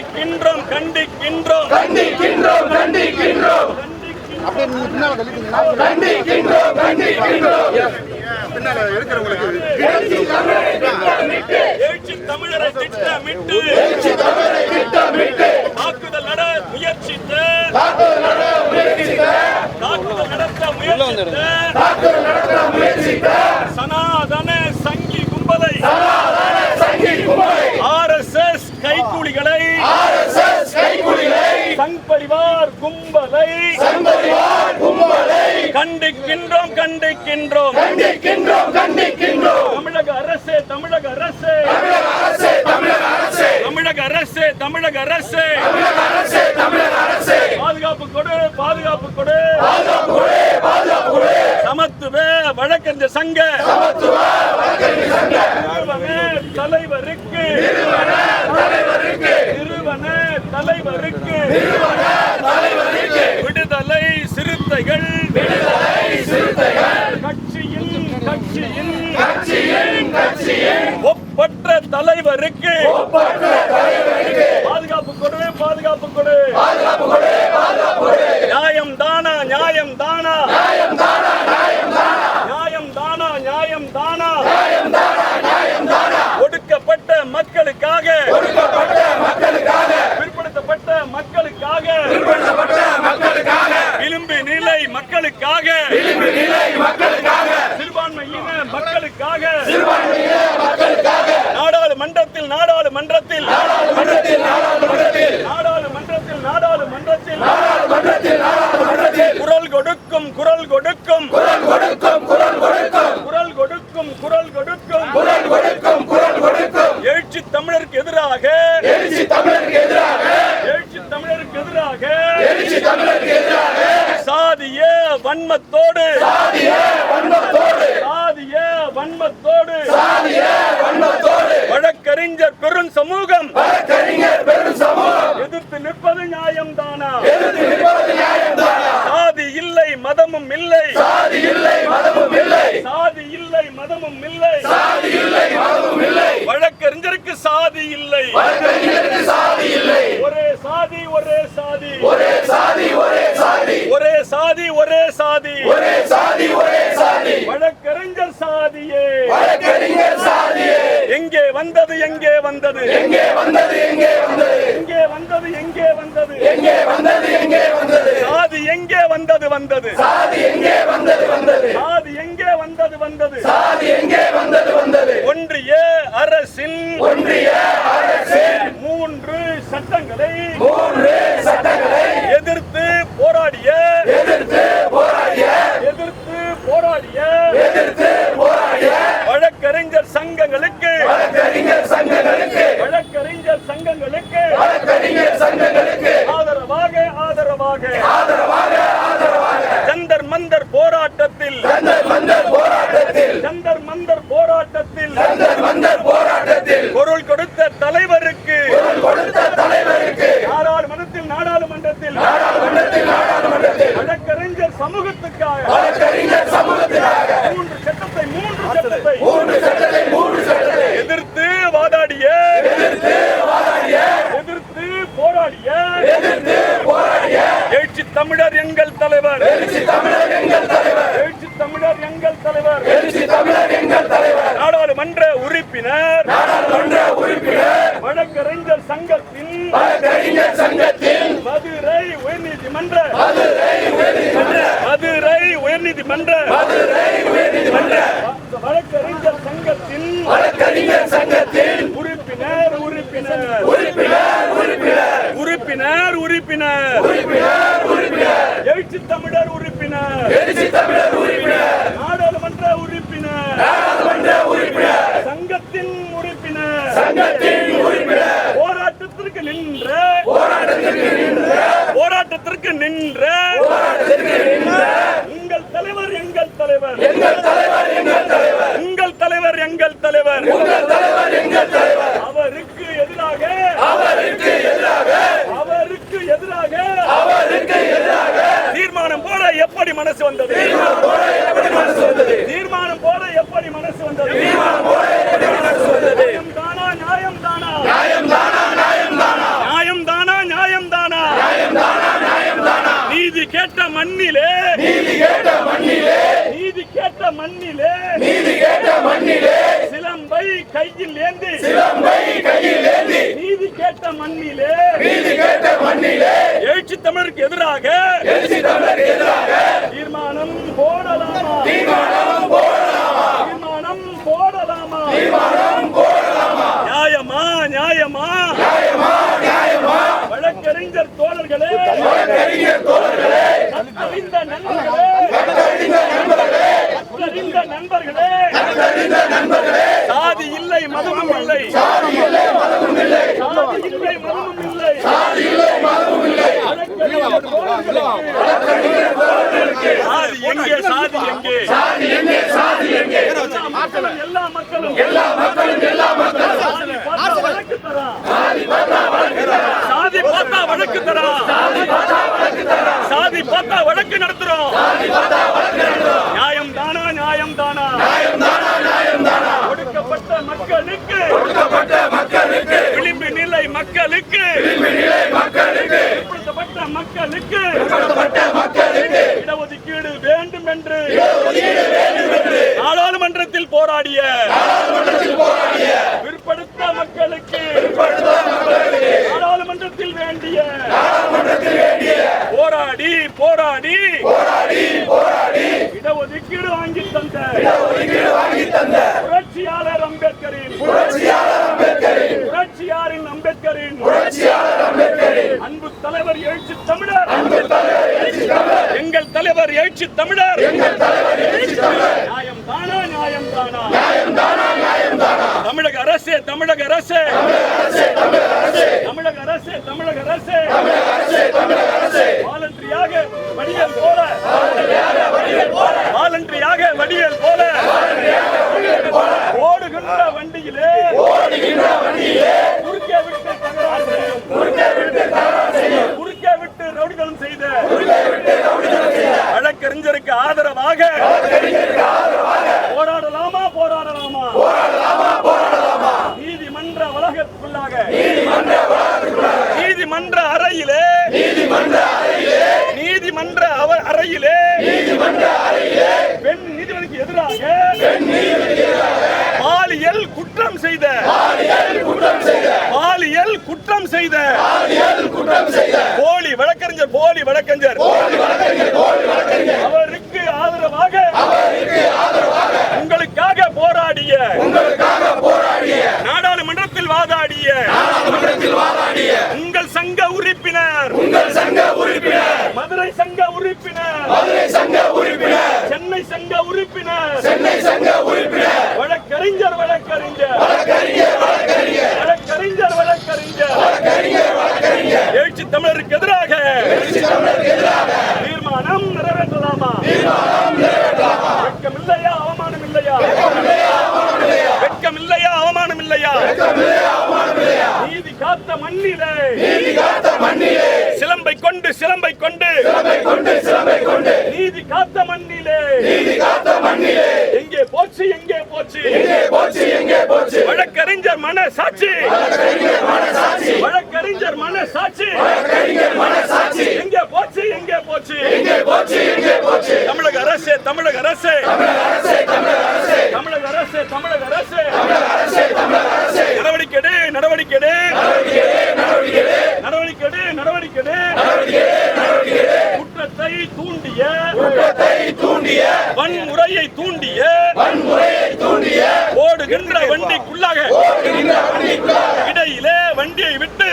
கண்டிக்கின்றோம் கண்டிக்கின்றோம் கண்டிக்கின்றோம் கண்டிக்கின்றோம் கண்டிக்கின்றோம் கண்டிக்கின்றோம் எழுச்சி தமிழரை திட்டமிட்டு தாக்குதல் நட முயற்சித்த தாக்குதல் நடத்த முயற்சித்த சனாதன சங்கி கும்பலை RSS கைக்கூலிகளை சங் பரிவார் கும்பலை கண்டிக்கின்றோம் கண்டிக்கின்றோம் தமிழக அரசு தமிழக அரசு தமிழக அரசு தமிழக அரசு பாதுகாப்பு கொடு பாதுகாப்பு கொடு சமத்துவ வழக்கறிஞர் சங்க தலைவருக்கு விடுதலை சிறுத்தைகள் கட்சியின் ஒப்பற்ற தலைவருக்கு பாதுகாப்பு கொடு பாதுகாப்பு கொடு நியாயம் தானா நியாயம் தானா நியாயம் தானா நியாயம் தானா ஒடுக்கப்பட்ட மக்களுக்காக பிற்படுத்தப்பட்ட மக்களுக்காக விளிம்பு நிலை மக்களுக்காக சிறுபான்மையின மக்களுக்காக நாடாளுமன்றத்தில் குரல் கொடுக்கும் குரல் கொடுக்கும் எழுச்சி தமிழருக்கு எதிராக சாதிய வன்மத்தோடு வழக்கறிஞர் பெரும் சமூகம் எதிர்த்து நிற்பது நியாயம் தானா சாதி இல்லை மதமும் இல்லை வழக்கறிஞருக்கு சாதி இல்லை ஒரே சாதி வழக்கறிஞர் சாதியே எங்கே வந்தது சாதி எங்கே வந்தது ஒன்றிய அரசின் 3 சட்டங்களை எதிர்த்து போராடிய வழக்கறிஞர் சங்கங்களுக்கு ஆதரவாக ஜந்தர் மந்தர் போராட்டத்தில் குரல் கொடுத்த தலைவருக்கு நாடாளுமன்றத்தில் வழக்கறிஞர் சமூகத்துக்காக 3 சட்டத்தை எதிர்த்து வாதாடிய எழுச்சி தமிழர் எங்கள் தலைவர் நாடாளுமன்ற உறுப்பினர் வழக்கறிஞர் சங்கத்தின் மதுரை உயர்நீதிமன்ற வழக்கறிஞர் சங்கத்தின் உறுப்பினர் எழுச்சி தமிழர் உறுப்பினர் நாடாளுமன்ற உறுப்பினர் சங்கத்தின் உறுப்பினர் போராட்டத்திற்கு நின்ற உங்கள் தலைவர் எங்கள் தலைவர் அவருக்கு எதிராக தீர்மானம் போட எப்படி மனசு வந்தது நியாயம் தானா மண்ணிலே நீதி கேட்ட மண்ணிலே நீதி கேட்ட மண்ணிலே நீதி கேட்ட மண்ணிலே சிலம்பை கையில் ஏந்தி சிலம்பை கையில் ஏந்தி நீதி கேட்ட மண்ணிலே நீதி கேட்ட மண்ணிலே எழுச்சி தமிழருக்கு எதிராக எழுச்சி தமிழருக்கு எதிராக தீர்மானம் போடலாமா தீர்மானம் போடலாமா தீர்மானம் போடலாமா தீர்மானம் போடலாமா நியாயமா நியாயமா நியாயமா நியாயமா வழக்கறிஞர் தோழர்களே வழக்கறிஞர் தோழர்களே கற்றறிந்த நண்பர்களே கற்றறிந்த நண்பர்களே கற்றறிந்த நண்பர்களே கற்றறிந்த நண்பர்களே சாதி இல்லை மதமும் இல்லை சாதி இல்லை மதமும் இல்லை சாதி இல்லை மதமும் இல்லை சாதி இல்லை மதமும் இல்லை வழக்கறிஞர் தோழர்களுக்கு வழக்கறிஞர் தோழர்களுக்கு சாதி எங்கே சாதி எங்கே சாதி எங்கே சாதி எங்கே மக்களும் எல்லா மக்களும் எல்லா மக்களும் எல்லா மக்களும் சாதி பார்த்தா வழக்கு தரா சாதி பார்த்தா வழக்கு தரா சாதி பார்த்தா வழக்கு தரா சாதி பார்த்தா வழக்கு தரா சாதி பார்த்தா வழக்கு நடத்துறோம் சாதி பார்த்தா வழக்கு நடத்துறோம் நியாயம் தானா நியாயம் தானா நியாயம் தானா நியாயம் தானா ஒடுக்கப்பட்ட மக்களுக்கு ஒடுக்கப்பட்ட மக்களுக்கு விளிம்பு நிலை மக்களுக்கு விளிம்பு நிலை மக்களுக்கு பிற்படுத்தப்பட்ட மக்களுக்கு ஒடுக்கப்பட்ட மக்களுக்கு இடஒதுக்கீடு வேண்டும் என்று ஒதுக்கீடு வேண்டும் என்று நாடாளுமன்றத்தில் போராடிய நாடாளுமன்றத்தில் போராடிய பிற்படுத்த மக்களுக்கு பிற்படுத்த மக்களுக்கு நாடாளுமன்றத்தில் வேண்டிய நாடாளுமன்றத்தில் வேண்டிய போராடி போராடி போராடி போராடி இடஒதுக்கீடு வாங்கி தந்த ஒதுக்கீடு வாங்கி தந்த புரட்சியாளர் அம்பேத்கரின் புரட்சியாளர் அம்பேத்கரின் புரட்சியாரின் அம்பேத்கரின் புரட்சியாளர் அம்பேத்கரின் அன்பு தலைவர் எழுச்சி தமிழர் அன்பு தலைவர் எழுச்சி தமிழர் எங்கள் தலைவர் எழுச்சி தமிழர் எங்கள் தலைவர் எழுச்சி தமிழர் நியாயம் தானா நியாயம் தானா நியாயம் தானா நியாயம் தானா தமிழக அரசே தமிழக அரசே தமிழக அரசே தமிழக அரசே தமிழக அரசே தமிழக அரசே தமிழக அரசே தமிழக அரசே வாலண்டரியாக வடிவேல் போல வடிவேல் போல வாலண்டரியாக வடிவேல் போல ஓடுகின்ற வண்டியிலே ஓடுகின்ற வண்டியிலே குறுக்கே விட்டு தகராறு செய்யும் குறுக்கே விட்டு தகராறு செய்யும் குறுக்கே விட்டு ரவுடிகளும் செய்த குறுக்கே விட்டு ரவுடிகள் செய்த வழக்கறிஞருக்கு ஆதரவாக வழக்கறிஞருக்கு ஆதரவாக போராடலாமா போராடலாமா போராடலாமா போராடலாமா நீதிமன்ற வளாகத்துக்குள்ளாக நீதிமன்ற வளாகத்துக்குள்ளாக நீதிமன்ற அறையிலே நீதிமன்ற அறையிலே நீதிமன்ற அறையிலே நீதிமன்ற அறையிலே பெண் நீதிபதிக்கு எதிராக பெண் நீதிபதிக்கு எதிராக பாலியல் குற்றம் செய்த பாலியல் குற்றம் செய்த பாலியல் குற்றம் செய்த பாலியல் குற்றம் செய்த போலி வழக்கறிஞர் போலி வழக்கறிஞர் போலி வழக்கறிஞர் அவருக்கு ஆதரவாக அவருக்கு ஆதரவாக உங்களுக்காக போராடிய உங்களுக்காக போராடிய நாடாளுமன்றத்தில் வாதாடிய நாடாளுமன்றத்தில் வாதாடிய உங்கள் சங்க உறுப்பினர் உங்கள் சங்க உறுப்பினர் மதுரை சங்க உறுப்பினர் மதுரை சங்க உறுப்பினர் சென்னை சங்க உறுப்பினர் சென்னை சங்க உறுப்பினர் வழக்கறிஞர் வழக்கறிஞர் வழக்கறிஞர் வழக்கறிஞர் வழக்கறிஞர் வழக்கறிஞர் வழக்கறிஞர் வழக்கறிஞர் எழுச்சி தமிழருக்கு எதிராக எழுச்சி தமிழருக்கு எதிராக தீர்மானம் நிறைவேற்றலாமா தீர்மானம் நிறைவேற்றலாமா வெட்கம் இல்லையா அவமானம் இல்லையா வெட்கம் இல்லையா அவமானம் இல்லையா அவமானம் இல்லையா நீதி காத்த மண்ணிலே நீதி காத்த மண்ணிலே சிலம்பை கொண்டு சிலம்பை கொண்டு சிலம்பை கொண்டு சிலம்பை கொண்டு நீதி காத்த மண்ணிலே நீதி காத்த மண்ணிலே எங்கே போச்சு எங்கே போச்சு எங்கே போச்சு எங்கே போச்சு வழக்கறிஞர் மனசாட்சி வழக்கறிஞர் மனசாட்சி வழக்கறிஞர் மனசாட்சி வழக்கறிஞர் மனசாட்சி எங்கே போச்சு எங்கே போச்சு எங்கே போச்சு எங்கே போச்சு தமிழக அரசே தமிழக அரசே தமிழக அரசே தமிழக அரசே தமிழக அரசே தமிழக அரசே தமிழக அரசே தமிழக அரசே நடவடிக்கை எடு நடவடிக்கை எடு நடவடிக்கை நடவடிக்கை எடு நடவடிக்கை எடு நடவடிக்கை குற்றத்தை தூண்டிய குற்றத்தை தூண்டிய வன்முறையை தூண்டிய வன்முறையை தூண்டிய ஓடுகின்ற வண்டிக்குள்ளாக ஓடுகின்ற வண்டிக்குள்ளாக இடையிலே வண்டியை விட்டு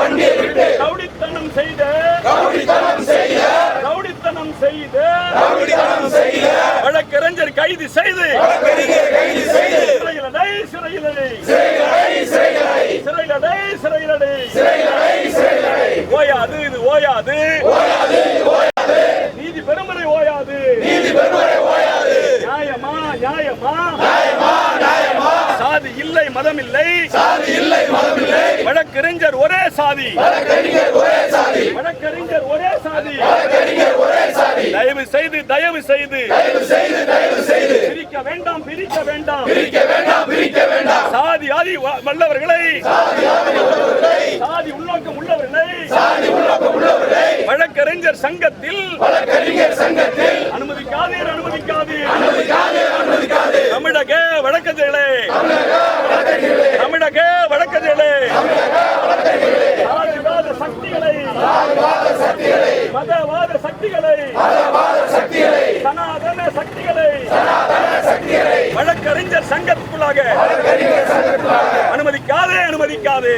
வண்டியை விட்டு ரவுடித்தனம் செய்த ரவுடித்தனம் செய்த ரவுடித்தனம் செய்த ரவுடித்தனம் செய்த வழக்கறிஞர் கைது செய்து வழக்கறிஞர் கைது செய்து சிறையிலடை சிறையிலடை சிறைகளை சிறையிலடை சிறையிலடை சிறைகளை ஓயாது இது ஓயாது ஓயாது ஓயாது நீதி பெருமறை ஓயாது நீதி பெறுவரை ஓயாது நியாயமா நியாயமா நியாயமா நியாயமா சாதி இல்லை மதம் இல்லை சாதி இல்லை மதம் இல்லை வழக்கறிஞர் ஒரே சாதி வழக்கறிஞர் ஒரே சாதி வழக்கறிஞர் ஒரே சாதி வழக்கறிஞர் ஒரே சாதி தயவு செய்து தயவு செய்து தயவு செய்து பிரிக்க வேண்டாம் பிரிக்க வேண்டாம் பிரிக்க வேண்டாம் பிரிக்க வேண்டாம் சாதி ஆதி வல்லவர்களை சாதி உள்ளவர்களை சாதி உள்நோக்கம் உள்ளவர்களை சாதி உள்ளவர்களை வழக்கறிஞர் சங்கத்தில் வழக்கறிஞர் சங்கத்தில் அனுமதிக்காதீர் அனுமதிக்காதீர் அனுமதிக்காது தமிழக வழக்கறிஞர்களே தமிழக வழக்கறிஞர்களே சாதிவாத சக்திகளை மதவாத சக்திகளை சனாதன சக்திகளை வழக்கறிஞர் சங்கத்துக்குள்ளாக அனுமதிக்காதே அனுமதிக்காதே